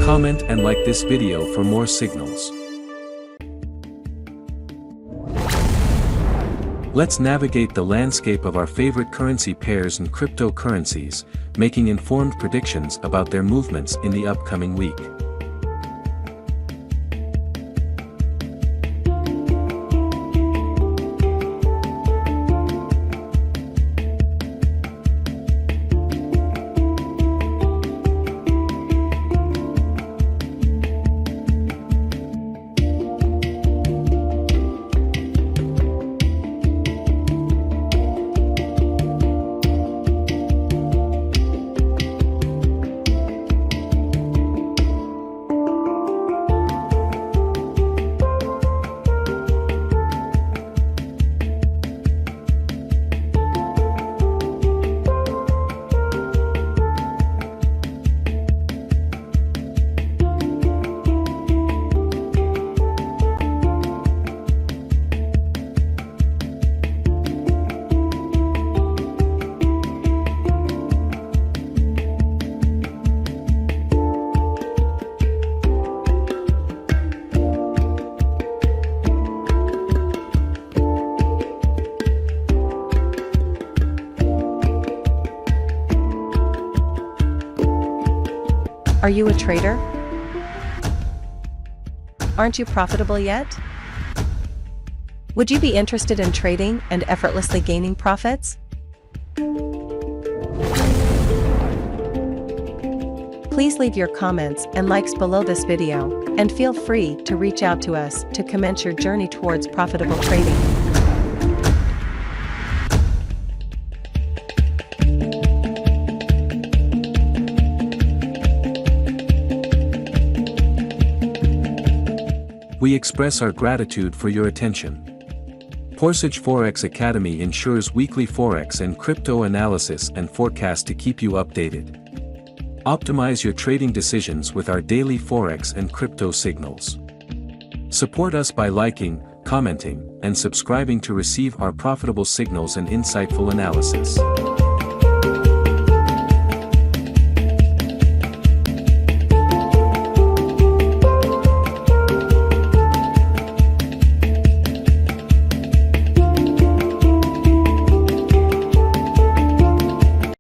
Comment and like this video for more signals. Let's navigate the landscape of our favorite currency pairs and cryptocurrencies, making informed predictions about their movements in the upcoming week. Are you a trader? Aren't you profitable yet? Would you be interested in trading and effortlessly gaining profits? Please leave your comments and likes below this video, and feel free to reach out to us to commence your journey towards profitable trading. We express our gratitude for your attention. Porsche Forex Academy ensures weekly Forex and crypto analysis and forecast to keep you updated. Optimize your trading decisions with our daily Forex and crypto signals. Support us by liking, commenting, and subscribing to receive our profitable signals and insightful analysis.